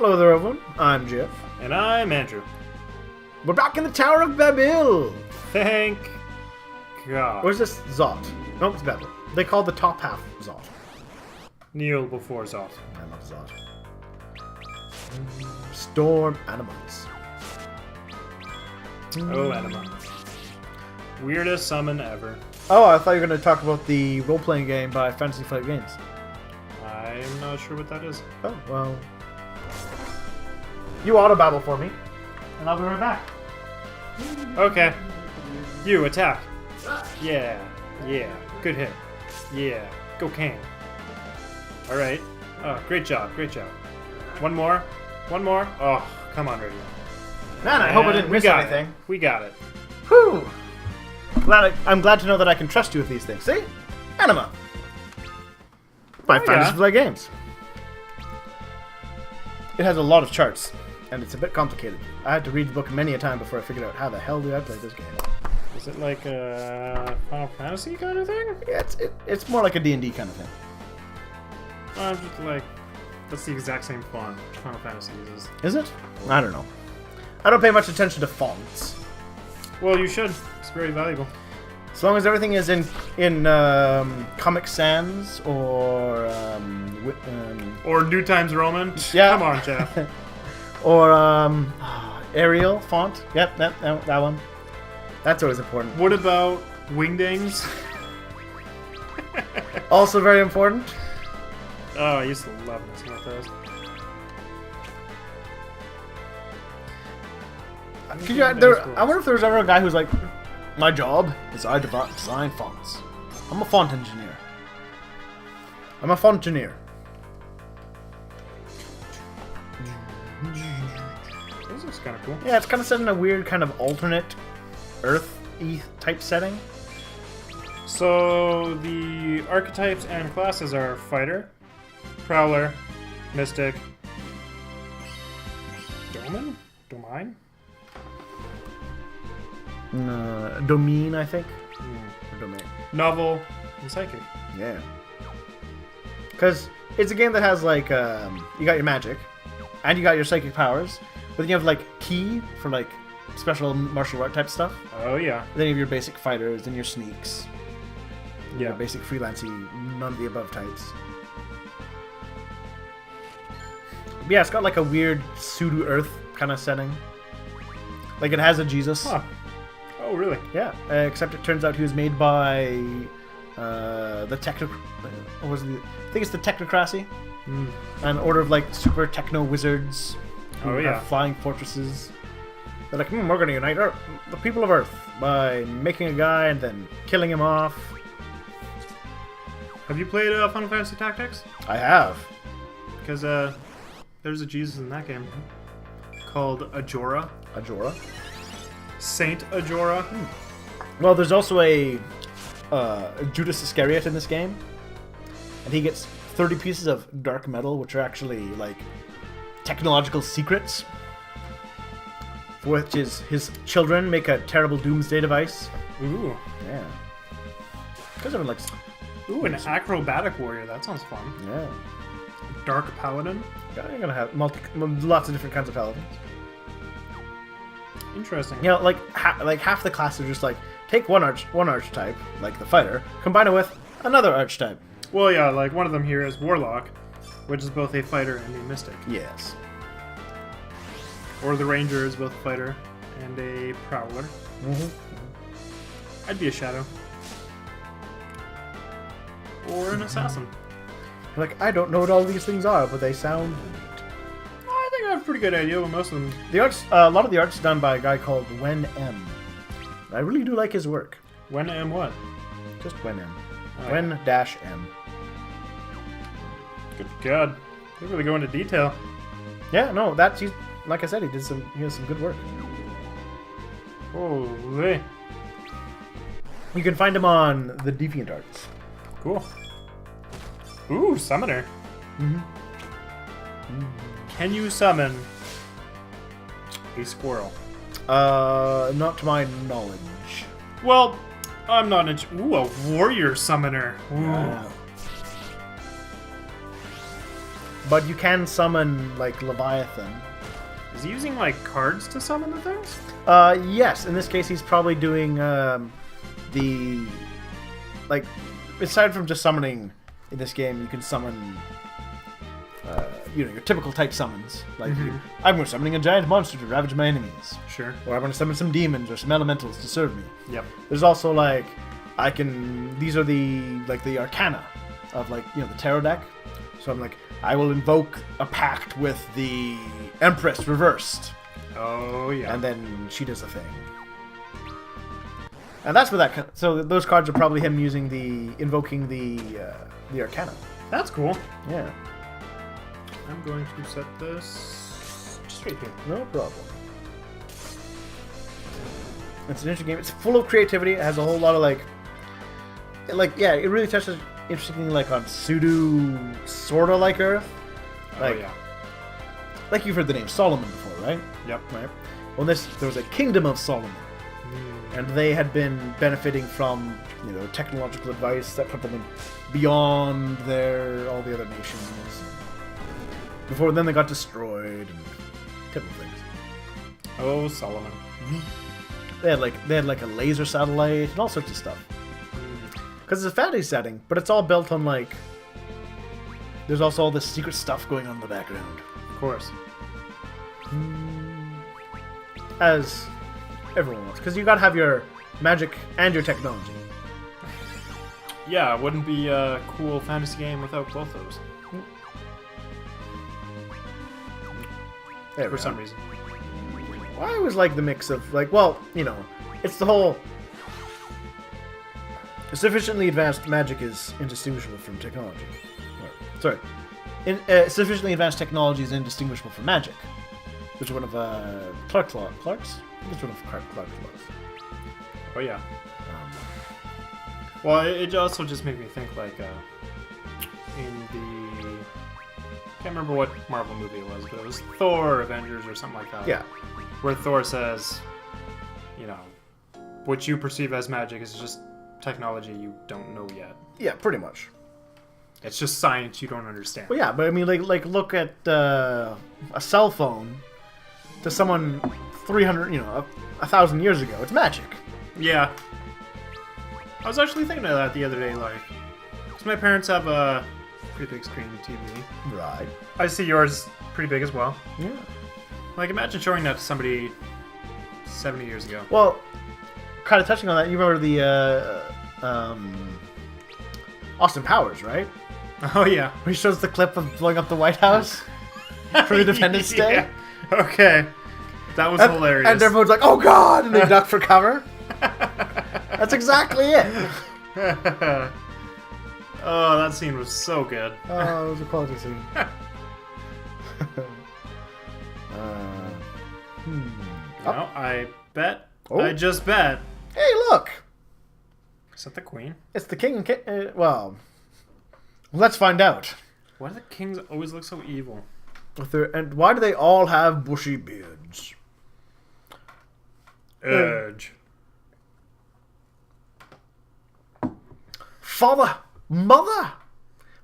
Hello there, everyone. I'm Jeff. And I'm Andrew. We're back in the Tower of Babel. Thank God. Where's this Zot? No, it's Babel. They call the top half Zot. Kneel before Zot. I love Zot. Storm animals. Oh, Anima. Weirdest summon ever. Oh, I thought you were going to talk about the role-playing game by Fantasy Flight Games. I'm not sure what that is. Oh, well. You auto-babble for me, and I'll be right back. Okay. You, attack. Yeah. Yeah. Good hit. Yeah. Go Kang. Alright. Oh, great job. Great job. One more. One more. Oh, come on, Radio. Man, I hope I didn't miss anything. We got it. Whew! I'm glad to know that I can trust you with these things. See? Anima. By Fantasy Flight Games. It has a lot of charts, and it's a bit complicated. I had to read the book many a time before I figured out how the hell do I play this game. Is it like a Final Fantasy kind of thing? Yeah, it's more like a D&D kind of thing. I'm just like, that's the exact same font Final Fantasy uses. Is it? I don't know. I don't pay much attention to fonts. Well, you should. It's very valuable. As long as everything is in Comic Sans or New Times Roman. Yeah. Come on, Jeff. or Arial font. Yep, that one. That's always important. What about Wingdings? Also very important. Oh, I used to love messing with those. I wonder if there was ever a guy who's like, my job is I design fonts. I'm a font engineer. I'm a fontineer. This looks kind of cool. Yeah, it's kind of set in a weird kind of alternate Earth-y type setting. So the archetypes and classes are Fighter, Prowler, Mystic, Domain? Domain, I think. Or domain. Novel, and Psychic. Yeah. Because it's a game that has like, you got your magic, and you got your psychic powers, but then you have like ki for like special martial art type stuff. Oh yeah. Then you have your basic fighters and your sneaks. Yeah. Your basic freelancey, none of the above types. But yeah, it's got like a weird pseudo-Earth kind of setting. Like it has a Jesus. Huh. Oh really? Yeah, except it turns out he was made by the techno. What was it? I think it's the Technocracy, an order of like super techno wizards who have flying fortresses. They're like, we're going to unite the people of Earth by making a guy and then killing him off. Have you played Final Fantasy Tactics? I have. Because there's a Jesus in that game called Ajora. Ajora. Saint Ajora. Well, there's also a Judas Iscariot in this game, and he gets 30 pieces of dark metal, which are actually like technological secrets, which is his children make a terrible doomsday device. Ooh. Yeah. Because everyone likes. Ooh, an acrobatic warrior. That sounds fun. Yeah. Dark paladin. Yeah, you're gonna have lots of different kinds of paladins. Interesting. You know, like half the class are just like take one archetype, like the fighter, combine it with another archetype. Well, yeah, like one of them here is Warlock, which is both a fighter and a mystic. Yes. Or the Ranger is both a fighter and a Prowler. I'd be a Shadow. Or an Assassin. Like, I don't know what all these things are, but they sound neat. I think I have a pretty good idea what most of them. The art's, a lot of the art's done by a guy called Wen M. I really do like his work. When and what? Just Wen M. Oh, Wen-M. Good God. They really go into detail. Yeah, no, he's like I said, he has some good work. Holy. You can find him on the DeviantArts. Cool. Ooh, Summoner. Can you summon a squirrel? Not to my knowledge. Well, I'm not ooh, a warrior summoner. Ooh. Yeah. but you can summon like Leviathan. Is he using like cards to summon the things? Yes. In this case, he's probably doing the like aside from just summoning in this game, you can summon your typical type summons. Like I'm summoning a giant monster to ravage my enemies. Sure. Or I'm going to summon some demons or some elementals to serve me. Yep. There's also like these are the arcana of the tarot deck. So I'm like, I will invoke a pact with the Empress reversed. Oh yeah. And then she does a thing. And that's what so those cards are probably him invoking the arcana. That's cool. Yeah. I'm going to set this just right here. No problem. It's an interesting game. It's full of creativity. It has a whole lot of it really touches interestingly on pseudo sorta like Earth. Oh yeah. Like you've heard the name Solomon before, right? Yep. Right. Well, there was a kingdom of Solomon, and they had been benefiting from technological advice that put them beyond all the other nations. Before then, they got destroyed and typical things. Oh, Solomon. They had a laser satellite and all sorts of stuff. Because it's a fantasy setting, but it's all built on there's also all this secret stuff going on in the background. Of course. As everyone wants, because you gotta have your magic and your technology. Yeah, it wouldn't be a cool fantasy game without both those. For some reason. Well, I always like the mix of it's the whole sufficiently advanced magic is indistinguishable from technology. Sufficiently advanced technology is indistinguishable from magic. Which is one of Clark's? I think it's one of Clark's laws. Oh yeah. Well, it also just made me think in the can't remember what Marvel movie it was, but it was Thor, Avengers, or something like that. Yeah. Where Thor says, what you perceive as magic is just technology you don't know yet. Yeah, pretty much. It's just science you don't understand. Well, yeah, but I mean, look at a cell phone to someone 1,000 years ago. It's magic. Yeah. I was actually thinking of that the other day, because my parents have a pretty big screen TV. Right. I see yours pretty big as well. Yeah. Imagine showing that to somebody 70 years ago. Well, kind of touching on that, you remember the Austin Powers, right? Oh yeah. Where he shows the clip of blowing up the White House for Independence Day. Yeah. Okay. That was hilarious. And everyone's like, "Oh God!" and they duck for cover. That's exactly it. Oh, that scene was so good. Oh, it was a quality scene. I bet. Oh. I just bet. Hey, look! Is that the queen? It's the king and well, let's find out. Why do the kings always look so evil? And why do they all have bushy beards? Edge. Father, mother,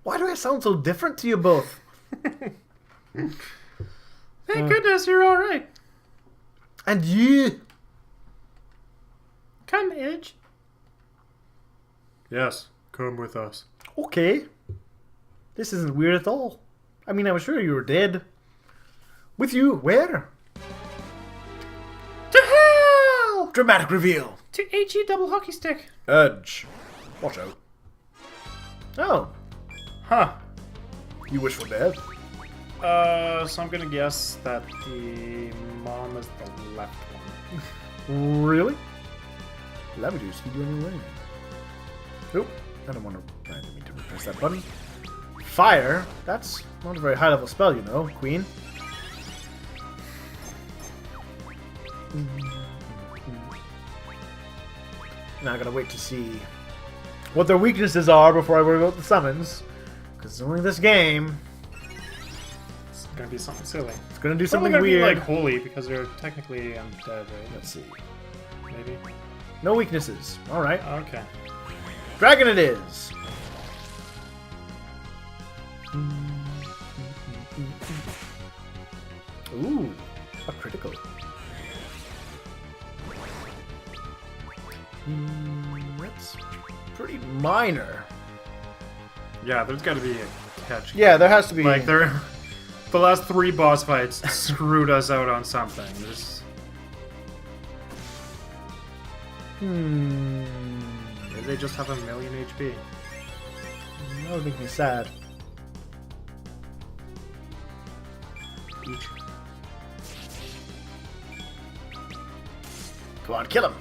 why do I sound so different to you both? Thank goodness you're all right. And you? Come, Edge. Yes, come with us. Okay. This isn't weird at all. I mean, I was sure you were dead. With you, where? To hell! Dramatic reveal. To HE double hockey stick. Edge. Watch out. Oh. Huh. You wish for dead? So I'm gonna guess that the mom is the left one. Really? Let me do speed running away. Nope. I don't want to. I didn't mean to press that button. Fire? That's not a very high level spell, you know, Queen. Now I gotta wait to see what their weaknesses are before I worry about the summons. Because only this game. It's gonna be something silly. It's gonna do It's something gonna weird. be like holy because they're technically undead, right? Let's see. Maybe. No weaknesses. Alright. Okay. Dragon it is! Ooh, a critical. That's pretty minor. Yeah, there's got to be a catch. Yeah, there has to be. Like, the last 3 boss fights screwed us out on something. There's... Maybe they just have 1,000,000 HP. That would make me sad. Each. Come on, kill him.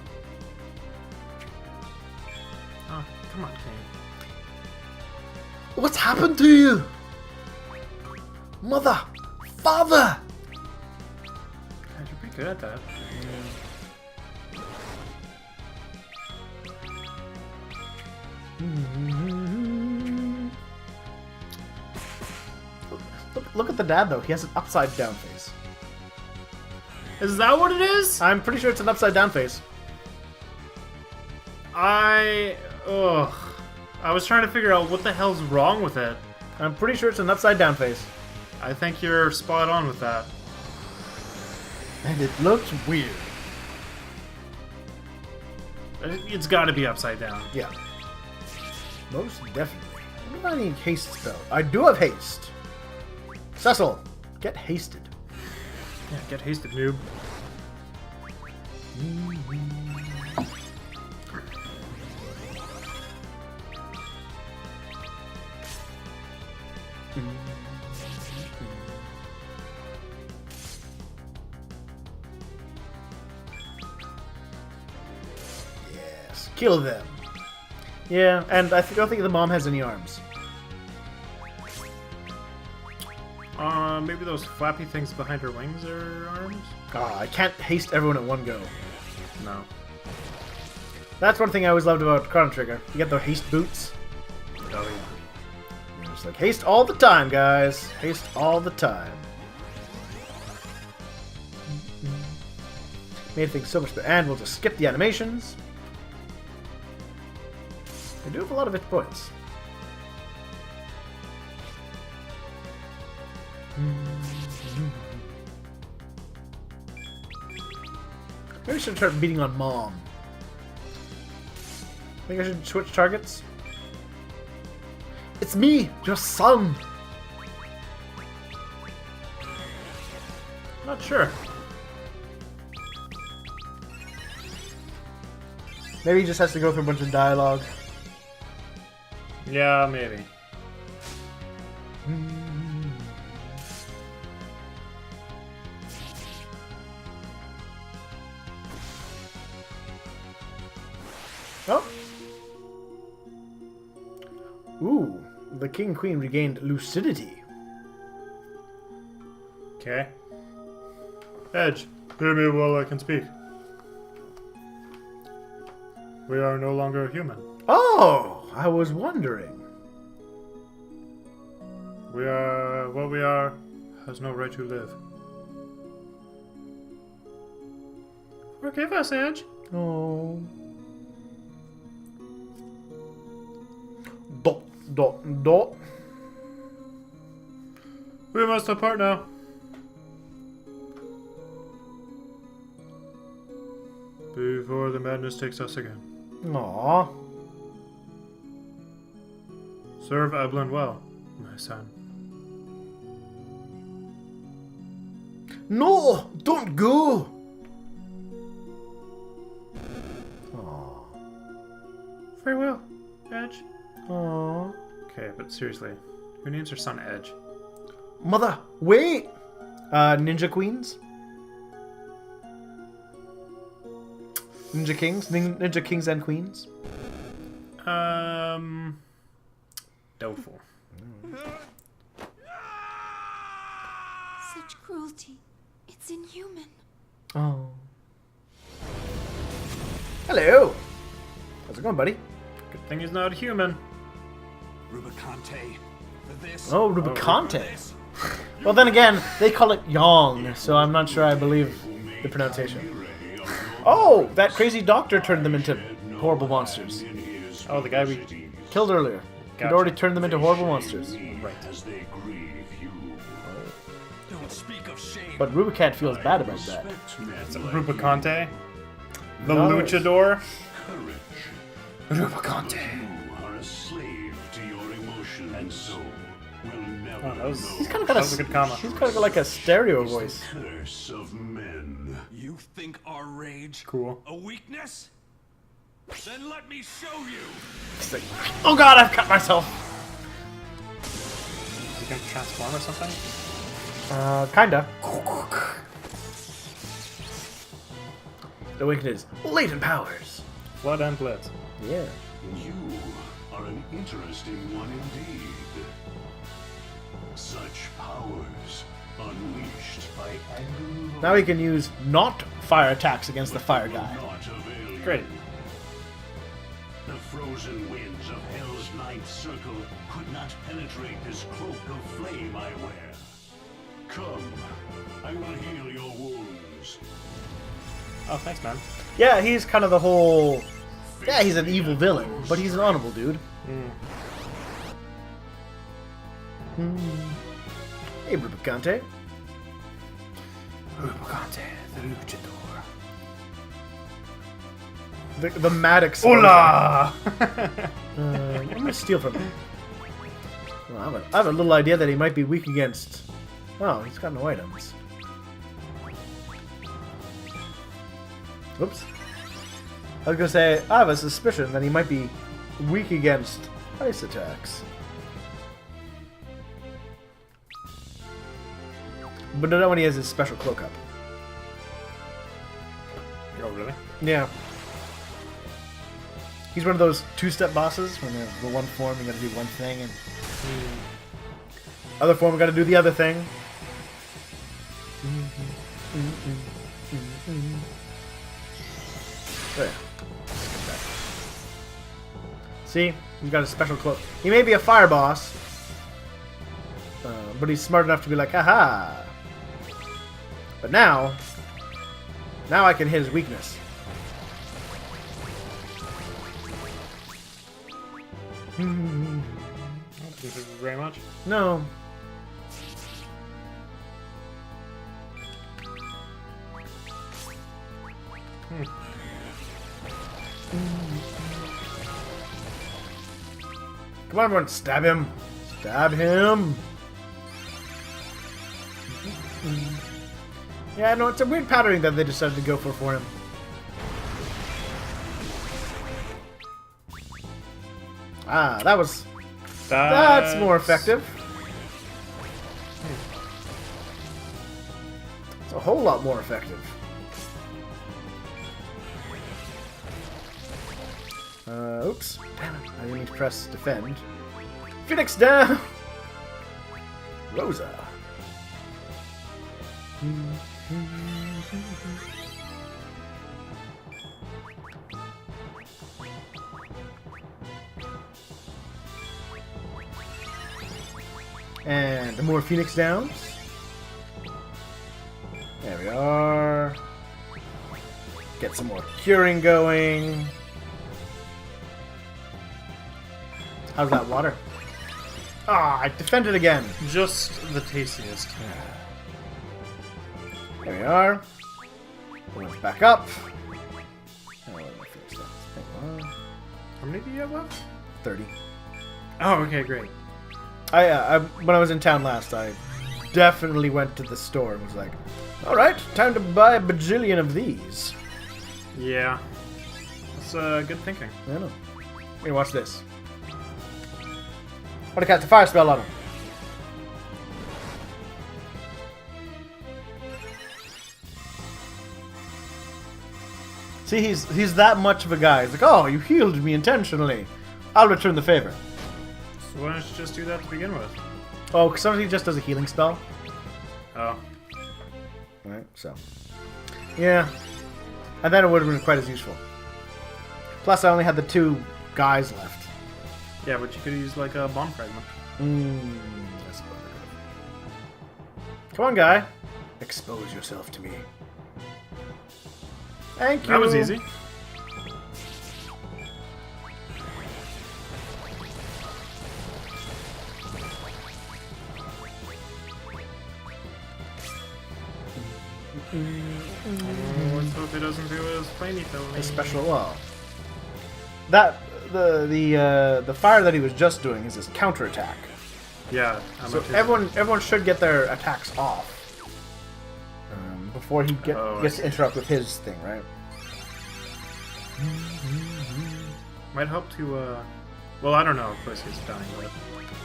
Oh, come on, Kane. What's happened to you? Mother! Father! God, you're pretty good at that. Look at the dad, though. He has an upside-down face. Is that what it is? I'm pretty sure it's an upside-down face. I was trying to figure out what the hell's wrong with it. I'm pretty sure it's an upside-down face. I think you're spot on with that. And it looks weird. It's got to be upside down. Yeah. Most definitely. What do I need haste spell? I do have haste. Cecil, get hasted. Yeah, get hasted, noob. Yes, kill them. Yeah, and I don't think the mom has any arms. Maybe those flappy things behind her wings are arms? Ah, I can't haste everyone at one go. No. That's one thing I always loved about Chrono Trigger. You get the haste boots. Oh, yeah. You're just like, haste all the time, guys. Haste all the time. Made things so much better. And we'll just skip the animations. They do have a lot of hit points. Maybe I should start beating on Mom. Think I should switch targets? It's me, your son! Not sure. Maybe he just has to go through a bunch of dialogue. Yeah, maybe. Oh! Ooh, the King and Queen regained lucidity. Okay. Edge, hear me while I can speak. We are no longer human. Oh, I was wondering. We are what we are has no right to live. Forgive us, Edge. Oh. Dot, dot, dot. We must depart now. Before the madness takes us again. Aww. Serve Eblin well, my son. No! Don't go! Aww. Farewell, Edge. Aww. Okay, but seriously, who names her son Edge? Mother, wait! Ninja Queens? Ninja Kings? Ninja Kings and Queens? Doubtful. Such cruelty. It's inhuman. Oh. Hello! How's it going, buddy? Good thing he's not human. Rubicante. For this. Oh, Rubicante. Well, then again, they call it Yong, so I'm not sure I believe the pronunciation. Oh, that crazy doctor turned them into horrible monsters. Oh, the guy we Killed earlier. He'd Gotcha. already turned them into horrible monsters. right. Don't speak of shame. But Rubicant feels bad about that. Rubicante? The No. luchador? Courage. Rubicante. You are a slave to your emotions, and so will never Oh, that was- know He's kind of got That was a good comma. He's kind of got like a stereo the voice. curse of men. You think our rage Cool. a weakness? Then let me show you. He's like, oh god, I've cut myself. Is he gonna transform or something? Kinda. The weakness, latent powers. Blood and blitz. Yeah. You are an interesting one indeed. Such powers unleashed by anger. Now he can use not fire attacks against the fire guy. Not avail you. Great. The frozen winds of Hell's ninth circle could not penetrate this cloak of flame I wear. Come, I will heal your wounds. Oh, thanks, man. Yeah, he's kind of the whole. Yeah, he's an evil villain, but he's an honorable dude. Hey, Rubicante. Rubicante, the luchador. The Maddox. Hola! I'm gonna steal from him. Well, I have a little idea that he might be weak against. Oh, he's got no items. Oops. I was gonna say, I have a suspicion that he might be weak against ice attacks. But not when he has his special cloak up. Oh, really? Yeah. He's one of those two-step bosses. When they have the one form, you gotta do one thing, and other form, you gotta do the other thing. There. See? He's got a special cloak. He may be a fire boss, but he's smart enough to be like, aha! But now I can hit his weakness. Thank you very much. No. Come on, everyone, stab him! Stab him! Yeah, no, it's a weird patterning that they decided to go for him. Ah, that's more effective. It's a whole lot more effective. Oops. Damn it. I didn't mean to press defend. Phoenix down! Rosa. And more Phoenix Downs. There we are. Get some more curing going. How's that water? Ah, I defended again. Just the tastiest. There we are. Back up. How many do you have left? 30. Oh, okay, great. I when I was in town last, I definitely went to the store and was like, all right, time to buy a bajillion of these. Yeah. That's good thinking. I know. Here, watch this. I'm gonna cast a fire spell on him. See, he's that much of a guy. He's like, oh, you healed me intentionally. I'll return the favor. So why don't you just do that to begin with? Oh, because sometimes he just does a healing spell. Oh. Alright, so. Yeah. And then it would have been quite as useful. Plus, I only had the 2 guys left. Yeah, but you could use like a bomb fragment. I suppose I could. Come on, guy. Expose yourself to me. Thank you. That was easy. let's hope it doesn't do his flamethrower. His special. Well, that the fire that he was just doing is his counterattack. Yeah. So everyone should get their attacks off before he gets to interrupt with his thing, right? Might help to. Well, I don't know. Of course, he's dying, but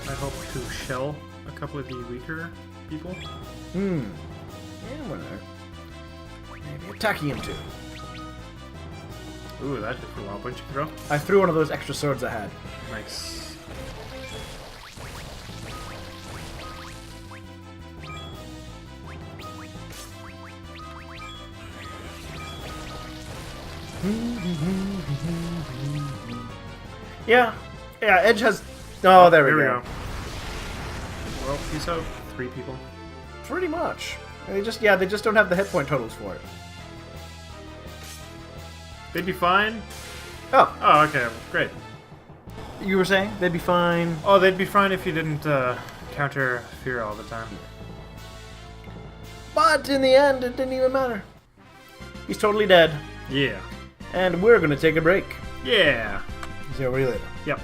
might help to shell a couple of the weaker people. Yeah, whatever. Maybe attacking him too. Ooh, that did pretty well. What'd you throw? I threw one of those extra swords I had. Nice. Yeah, Edge has. Oh, there we go. Well, he's out 3 people. Pretty much. They just don't have the hit point totals for it. They'd be fine. Oh, Okay, great. you were saying they'd be fine. Oh, they'd be fine if you didn't counter fear all the time. But in the end, it didn't even matter. He's totally dead, Yeah. and we're gonna take a break. Yeah. See you later. Yep.